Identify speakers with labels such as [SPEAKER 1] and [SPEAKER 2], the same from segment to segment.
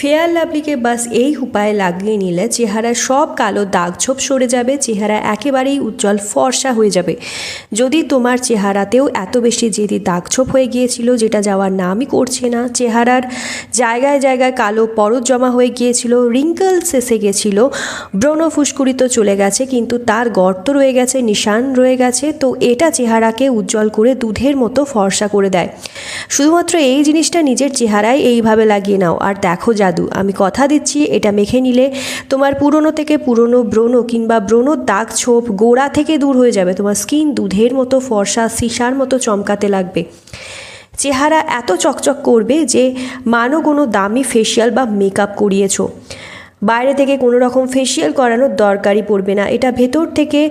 [SPEAKER 1] Fair লাভলিকে বাস এই উপায়ে লাগিয়ে নিলে চেহারার সব কালো দাগ ছোপ সরে যাবে, চেহারা একেবারেই উজ্জ্বল ফর্সা হয়ে যাবে। যদি তোমার চেহারাতেও এত বেশি জেদি দাগ ছোপ হয়ে গিয়েছিল যেটা যাওয়ার নামই করছে না, চেহারার জায়গায় জায়গায় কালো পরত জমা হয়ে গিয়েছিল, রিঙ্কলস এসে গেছিলো, ব্রণ ফুসকুড়ি তো চলে গেছে কিন্তু তার গর্ত রয়ে গেছে, নিশান রয়ে গেছে, তো এটা চেহারাকে উজ্জ্বল করে দুধের মতো ফর্সা করে দেয়। শুধুমাত্র এই জিনিসটা নিজের চেহারায় এইভাবে লাগিয়ে নাও আর দেখো জাদু। আমি কথা দিচ্ছি এটা মেখে নিলে তোমার পুরনো থেকে পুরনো ব্রণ কিংবা ব্রণর দাগ ছোপ গোড়া থেকে দূর হয়ে যাবে। তোমার স্কিন দুধের মতো ফর্সা সিসার মতো চমকাতে লাগবে। চেহারা এত চকচক করবে যে মানো কোনো দামি ফেসিয়াল বা মেকআপ করিয়েছো। বাইরে থেকে কোনো রকম ফেসিয়াল করানোর দরকারই পড়বে না। এটা ভেতর থেকে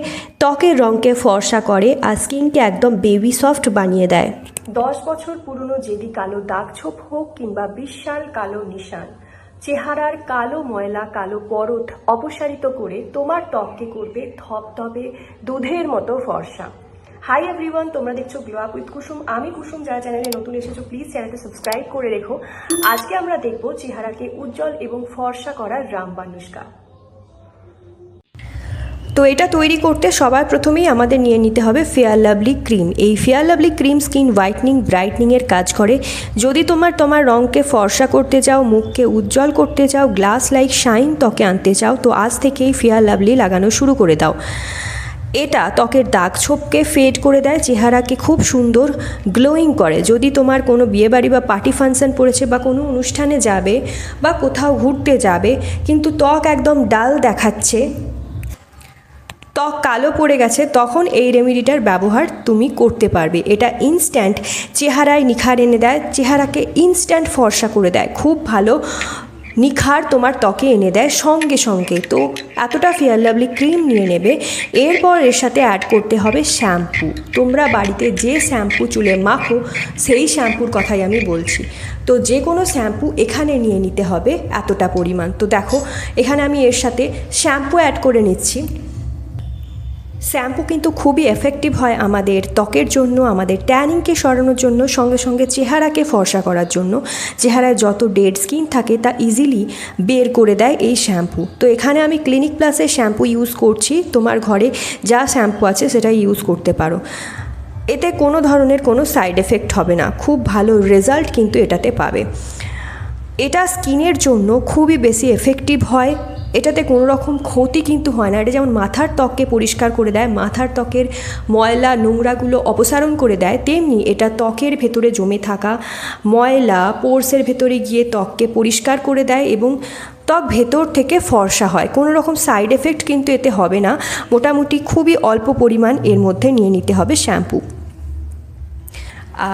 [SPEAKER 1] ত্বকের রঙকে ফর্সা করে আর স্কিনকে একদম বেবি সফট বানিয়ে দেয়। 10 বছর পুরনো জেদি কালো দাগ ছোপ হোক কিংবা বিশাল কালো নিশান, চেহারার কালো ময়লা কালো পরত অপসারিত করে তোমার ত্বককে করবে ধবধবে দুধের মতো ফর্সা। হাই এভরিওয়ান, তোমরা দেখছো গ্লো আপ উইথ কুসুম। আমি কুসুম। যারা চ্যানেলে নতুন এসেছো প্লিজ চ্যানেলটা সাবস্ক্রাইব করে রেখো। আজকে আমরা দেখবো চেহারাকে উজ্জ্বল এবং ফর্সা করার রামবান নুস্কা। তো এটা তৈরি করতে সবার প্রথমেই আমাদের নিয়ে নিতে হবে ফেয়ার লাভলি ক্রিম। এই Fair Lovely cream skin whitening ব্রাইটনিংয়ের কাজ করে। যদি তোমার রঙকে ফর্সা করতে চাও, মুখকে উজ্জ্বল করতে চাও, গ্লাস লাইক শাইন ত্বকে আনতে চাও, তো আজ থেকেই ফেয়ার লাভলি লাগানো শুরু করে দাও। এটা ত্বকের দাগ ছোপকে ফেড করে দেয়, চেহারাকে খুব সুন্দর গ্লোয়িং করে। যদি তোমার কোনো বিয়েবাড়ি বা পার্টি ফাংশন পড়েছে বা কোনো অনুষ্ঠানে যাবে বা কোথাও ঘুরতে যাবে কিন্তু ত্বক একদম ডাল দেখাচ্ছে, ত্বক কালো পড়ে গেছে, তখন এই রেমেডিটার ব্যবহার তুমি করতে পারবে। এটা ইনস্ট্যান্ট চেহারায় নিখার এনে দেয়, চেহারাকে ইনস্ট্যান্ট ফর্সা করে দেয়, খুব ভালো নিখার তোমার ত্বকে এনে দেয় সঙ্গে সঙ্গে। তো এতটা ফেয়ার লাভলি ক্রিম নিয়ে নেবে। এরপর এর সাথে অ্যাড করতে হবে শ্যাম্পু। তোমরা বাড়িতে যে শ্যাম্পু চুলে মাখো সেই শ্যাম্পুর কথাই আমি বলছি। তো যে কোনো শ্যাম্পু এখানে নিয়ে নিতে হবে এতটা পরিমাণ। তো দেখো এখানে আমি এর সাথে শ্যাম্পু অ্যাড করে নিচ্ছি। শ্যাম্পু কিন্তু খুবই এফেক্টিভ হয় আমাদের ত্বকের জন্য, আমাদের ট্যানিংকে সরানোর জন্য, সঙ্গে সঙ্গে চেহারাকে ফর্সা করার জন্য। চেহারায় যত ডেড স্কিন থাকে তা ইজিলি বের করে দেয় এই শ্যাম্পু। তো এখানে আমি ক্লিনিক প্লাসের শ্যাম্পু ইউজ করছি। তোমার ঘরে যা শ্যাম্পু আছে সেটা ইউজ করতে পারো। এতে কোনো ধরনের কোনো সাইড এফেক্ট হবে না, খুব ভালো রেজাল্ট কিন্তু এটাতে পাবে। এটা স্কিনের জন্য খুবই বেশি এফেক্টিভ হয়। এটাতে কোনো রকম ক্ষতি কিন্তু হয় না। এটা যেমন মাথার ত্বককে পরিষ্কার করে দেয়, মাথার ত্বকের ময়লা নোংরাগুলো অপসারণ করে দেয়, তেমনি এটা ত্বকের ভেতরে জমে থাকা ময়লা পোর্সের ভেতরে গিয়ে ত্বককে পরিষ্কার করে দেয় এবং ত্বক ভেতর থেকে ফর্সা হয়। কোনো রকম সাইড এফেক্ট কিন্তু এতে হবে না। মোটামুটি খুবই অল্প পরিমাণ এর মধ্যে নিয়ে নিতে হবে শ্যাম্পু।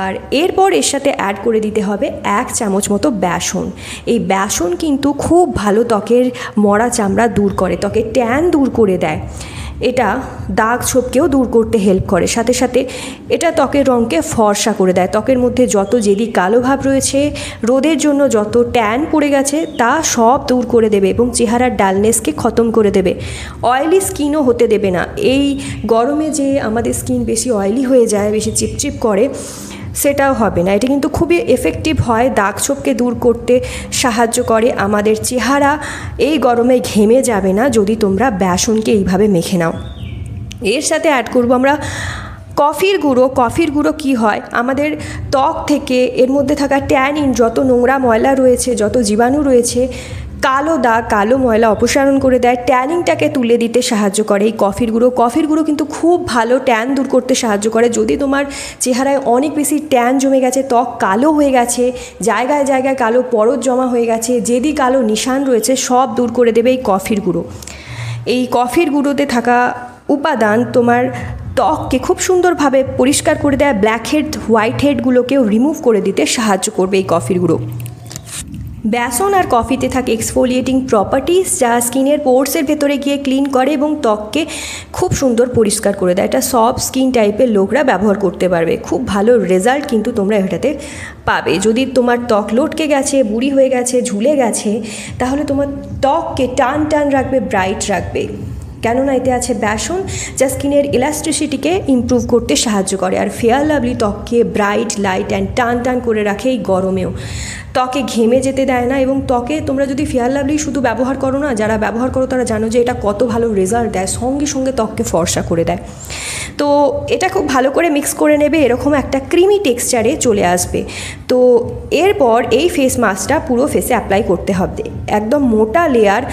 [SPEAKER 1] আর এরপর এর সাথে অ্যাড করে দিতে হবে 1 চামচ মতো বেসন। এই বেসন কিন্তু খুব ভালো ত্বকের মরা চামড়া দূর করে, ত্বকের ট্যান দূর করে দেয়। এটা দাগ ছোপকেও দূর করতে হেল্প করে, সাথে সাথে এটা ত্বকের রঙকে ফর্সা করে দেয়। ত্বকের মধ্যে যত জেদি কালো ভাব রয়েছে, রোদের জন্য যত ট্যান পড়ে গেছে তা সব দূর করে দেবে এবং চেহারার ডালনেসকে খতম করে দেবে। অয়েলি স্কিনও হতে দেবে না। এই গরমে যে আমাদের স্কিন বেশি অয়েলি হয়ে যায়, বেশি চিপচিপ করে, সেটাও হবে না। এটা কিন্তু খুবই এফেক্টিভ হয়, দাগ ছোপকে দূর করতে সাহায্য করে। আমাদের চেহারা এই গরমে ঘেমে যাবে না যদি তোমরা বেসনকে এইভাবে মেখে নাও। এর সাথে অ্যাড করব আমরা কফির গুঁড়ো। কফির গুঁড়ো কী হয়, আমাদের ত্বক থেকে এর মধ্যে থাকা ট্যানিন, যত নোংরা ময়লা রয়েছে, যত জীবাণু রয়েছে, কালো দাগ কালো ময়লা অপসারণ করে দেয়, ট্যানিংটাকে তুলে দিতে সাহায্য করে এই কফির গুঁড়ো। কফির গুঁড়ো কিন্তু খুব ভালো ট্যান দূর করতে সাহায্য করে। যদি তোমার চেহারায় অনেক বেশি ট্যান জমে গেছে, ত্বক কালো হয়ে গেছে, জায়গায় জায়গায় কালো পরত জমা হয়ে গেছে, যেদি কালো নিশান রয়েছে সব দূর করে দেবে এই কফির গুঁড়ো। এই কফির গুঁড়োতে থাকা উপাদান তোমার ত্বককে খুব সুন্দরভাবে পরিষ্কার করে দেয়, ব্ল্যাক হেড হোয়াইট হেডগুলোকেও রিমুভ করে দিতে সাহায্য করবে এই কফির গুঁড়ো। বেসন আর কফিতে থাকে এক্সফোলিয়েটিং প্রপার্টিস, যা স্কিনের পোর্সের ভেতরে গিয়ে ক্লিন করে এবং ত্বককে খুব সুন্দর পরিষ্কার করে দেয়। এটা সব স্কিন টাইপের লোকরা ব্যবহার করতে পারবে, খুব ভালো রেজাল্ট কিন্তু তোমরা এটাতে পাবে। যদি তোমার ত্বক লটকে গেছে, বুড়ি হয়ে গেছে, ঝুলে গেছে, তাহলে তোমার ত্বককে টান টান রাখবে, ব্রাইট রাখবে। কেননা এতে আছে বেসন, যা স্কিনের ইলাস্টিসিটিকে ইমপ্রুভ করতে সাহায্য করে। আর ফেয়ার লাভলি ত্বককে ব্রাইট, লাইট অ্যান্ড টান টান করে রাখে এই গরমেও। ত্বকে ঘেমে যেতে দেয় না, এবং ত্বকে তোমরা যদি ফেয়ার লাভলি শুধু ব্যবহার করো না, যারা ব্যবহার করো তারা জানো যে এটা কত ভালো রেজাল্ট দেয়, সঙ্গে সঙ্গে ত্বককে ফর্সা করে দেয়। তো এটা খুব ভালো করে মিক্স করে নেবে, এরকম একটা ক্রিমি টেক্সচারে চলে আসবে। তো এরপর এই ফেস মাস্কটা পুরো ফেসে অ্যাপ্লাই করতে হবে। একদম মোটা লেয়ার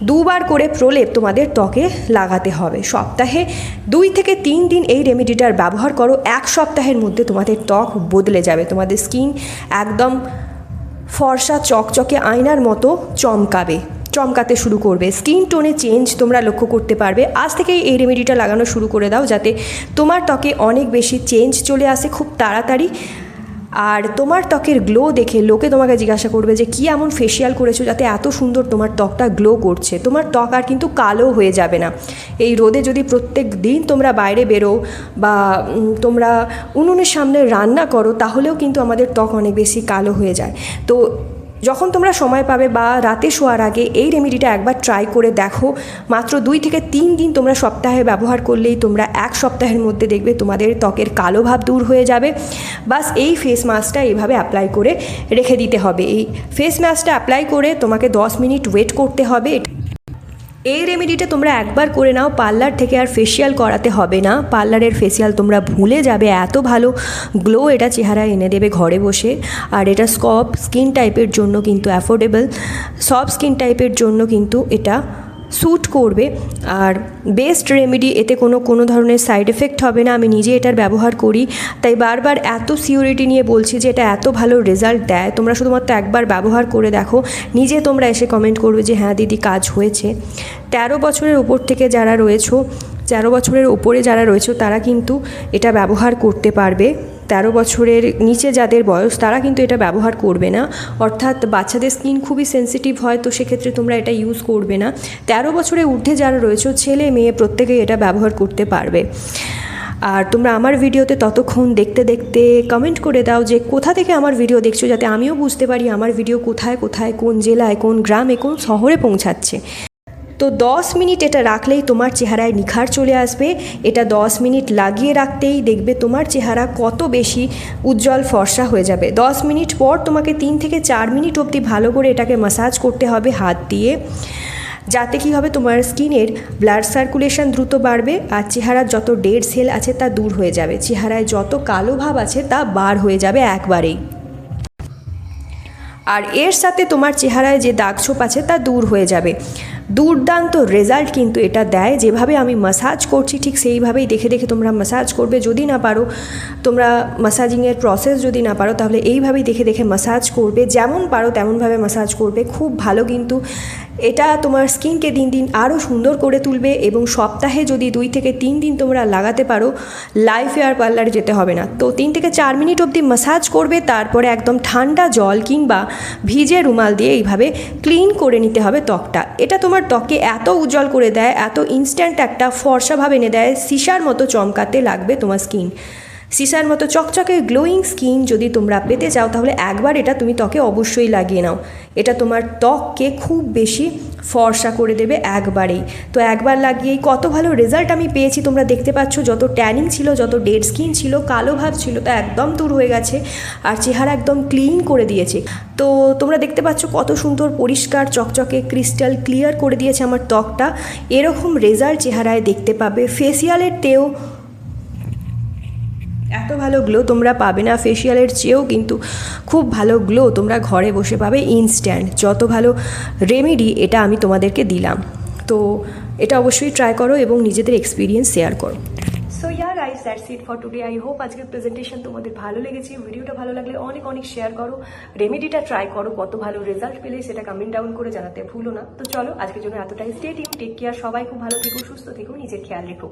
[SPEAKER 1] 2 বার করে প্রলেপ তোমাদের ত্বকে লাগাতে হবে। সপ্তাহে 2 থেকে 3 দিন এই রেমেডিটার ব্যবহার করো, 1 সপ্তাহের মধ্যে তোমাদের ত্বক বদলে যাবে। তোমাদের স্কিন একদম ফর্সা চকচকে আয়নার মতো চমকাতে শুরু করবে। স্কিন টোনে চেঞ্জ তোমরা লক্ষ্য করতে পারবে। আজ থেকেই এই রেমেডিটা লাগানো শুরু করে দাও, যাতে তোমার ত্বকে অনেক বেশি চেঞ্জ চলে আসে খুব তাড়াতাড়ি। আর তোমার ত্বকের গ্লো দেখে লোকে তোমাকে জিজ্ঞাসা করবে যে কী এমন ফেসিয়াল করেছো যাতে এত সুন্দর তোমার ত্বকটা গ্লো করছে। তোমার ত্বক আর কিন্তু কালো হয়ে যাবে না। এই রোদে যদি প্রত্যেক দিন তোমরা বাইরে বেরো বা তোমরা উনুনের সামনে রান্না করো, তাহলেও কিন্তু আমাদের ত্বক অনেক বেশি কালো হয়ে যায়। তো যখন তোমরা সময় পাবে বা রাতে শোয়ার আগে এই রেমেডিটা একবার ট্রাই করে দেখো। মাত্র 2 থেকে 3 দিন তোমরা সপ্তাহে ব্যবহার করলেই তোমরা 1 সপ্তাহের মধ্যে দেখবে তোমাদের ত্বকের কালো ভাব দূর হয়ে যাবে। বাস এই ফেস মাস্কটা এইভাবে অ্যাপ্লাই করে রেখে দিতে হবে। এই ফেস মাস্কটা অ্যাপ্লাই করে তোমাকে 10 মিনিট ওয়েট করতে হবে। এই রেমেডিটা তোমরা একবার করে নাও, পার্লার থেকে আর ফেসিয়াল করাতে হবে না। পার্লারের ফেসিয়াল তোমরা ভুলে যাবে, এত ভালো গ্লো এটা চেহারায় এনে দেবে ঘরে বসে। আর এটা সব স্কিন টাইপের জন্য কিন্তু অ্যাফোর্ডেবল, সব স্কিন টাইপের জন্য কিন্তু এটা স্যুট করবে। আর বেস্ট রেমেডি, এতে কোনো ধরনের সাইড এফেক্ট হবে না। আমি নিজে এটার ব্যবহার করি, তাই বারবার এত সিওরিটি নিয়ে বলছি যে এটা এত ভালো রেজাল্ট দেয়। তোমরা শুধুমাত্র একবার ব্যবহার করে দেখো, নিজে তোমরা এসে কমেন্ট করবে যে হ্যাঁ দিদি কাজ হয়েছে। 13 বছরের উপর থেকে যারা রয়েছো, 13 বছরের উপরে যারা রয়েছো তারা কিন্তু এটা ব্যবহার করতে পারবে। 13 বছরের নিচে যাদের বয়স তারা কিন্তু এটা ব্যবহার করবে না। অর্থাৎ বাচ্চাদের স্কিন খুবই সেন্সিটিভ হয়, তো সেক্ষেত্রে তোমরা এটা ইউজ করবে না। 13 বছরের ঊর্ধ্বে যারা রয়েছে, ছেলে মেয়ে প্রত্যেকেই এটা ব্যবহার করতে পারবে। আর তোমরা আমার ভিডিওতে ততক্ষণ দেখতে দেখতে কমেন্ট করে দাও যে কোথা থেকে আমার ভিডিও দেখছো, যাতে আমিও বুঝতে পারি আমার ভিডিও কোথায় কোথায়, কোন জেলায়, কোন গ্রামে, কোন শহরে পৌঁছাচ্ছে। তো 10 মিনিট এটা রাখলেই তোমার চেহারায় নিখার চলে আসবে। এটা 10 মিনিট লাগিয়ে রাখতেই দেখবে তোমার চেহারা কত বেশি উজ্জ্বল ফর্সা হয়ে যাবে। 10 মিনিট পর তোমাকে 3 থেকে 4 মিনিট অবধি ভালো করে এটাকে ম্যাসাজ করতে হবে হাত দিয়ে, যাতে কি হবে তোমার স্কিনের ব্লাড সার্কুলেশন দ্রুত বাড়বে আর চেহারার যত ডেড সেল আছে তা দূর হয়ে যাবে। চেহারায় যত কালো ভাব আছে তা বার হয়ে যাবে একবারেই। আর এর সাথে তোমার চেহারায় যে দাগ ছোপ আছে তা দূর হয়ে যাবে। দুর্দান্ত রেজাল্ট কিন্তু এটা দেয়। যেভাবে আমি ম্যাসাজ করছি ঠিক সেইভাবেই দেখে দেখে তোমরা ম্যাসাজ করবে। যদি না পারো, তোমরা ম্যাসাজিংয়ের প্রসেস যদি না পারো, তাহলে এইভাবেই দেখে দেখে ম্যাসাজ করবে। যেমন পারো তেমনভাবে ম্যাসাজ করবে। খুব ভালো কিন্তু এটা তোমার স্কিনকে দিন দিন আরও সুন্দর করে তুলবে। এবং সপ্তাহে যদি 2 থেকে 3 দিন তোমরা লাগাতে পারো, লাইফে আর পার্লারে যেতে হবে না। তো 3 থেকে 4 মিনিট অবধি ম্যাসাজ করবে, তারপরে একদম ঠান্ডা জল কিংবা ভিজে রুমাল দিয়ে এইভাবে ক্লিন করে নিতে হবে ত্বকটা। এটা তোমার ত্বককে এত উজ্জ্বল করে দেয়, এত ইনস্ট্যান্ট একটা ফর্সা ভাব এনে দেয়, সিসার মতো চমকাতে লাগবে তোমার স্কিন। সিসার মতো চকচকে গ্লোয়িং স্কিন যদি তোমরা পেতে চাও, তাহলে একবার এটা তুমি ত্বকে অবশ্যই লাগিয়ে নাও। এটা তোমার ত্বককে খুব বেশি ফর্সা করে দেবে একবারেই। তো একবার লাগিয়েই কত ভালো রেজাল্ট আমি পেয়েছি তোমরা দেখতে পাচ্ছ। যত ট্যানিং ছিল, যত ডেড স্কিন ছিল, কালো ভাব ছিল, তা একদম দূর হয়ে গেছে আর চেহারা একদম ক্লিন করে দিয়েছে। তো তোমরা দেখতে পাচ্ছ কত সুন্দর পরিষ্কার চকচকে ক্রিস্টাল ক্লিয়ার করে দিয়েছে আমার ত্বকটা। এরকম রেজাল্ট চেহারায় দেখতে পাবে। ফেসিয়ালের তেও এত ভালো গ্লো তোমরা পাবে না। ফেসিয়ালের চেয়েও কিন্তু খুব ভালো গ্লো তোমরা ঘরে বসে পাবে ইনস্ট্যান্ট। যত ভালো রেমেডি এটা আমি তোমাদেরকে দিলাম। তো এটা অবশ্যই ট্রাই করো এবং নিজেদের এক্সপিরিয়েন্স শেয়ার করো। So guys, that's it for today. I hope আজকের প্রেজেন্টেশন তোমাদের ভালো লেগেছে। ভিডিওটা ভালো লাগলে অনেক অনেক শেয়ার করো। রেমেডিটা ট্রাই করো, কত ভালো রেজাল্ট পেলে সেটা কমেন্ট ডাউন করে জানাতে ভুলো না। তো চলো আজকের জন্য এতটাই। Stay tune, take care. সবাই খুব ভালো থেকো, সুস্থ থেকো, নিজের খেয়াল রেখো।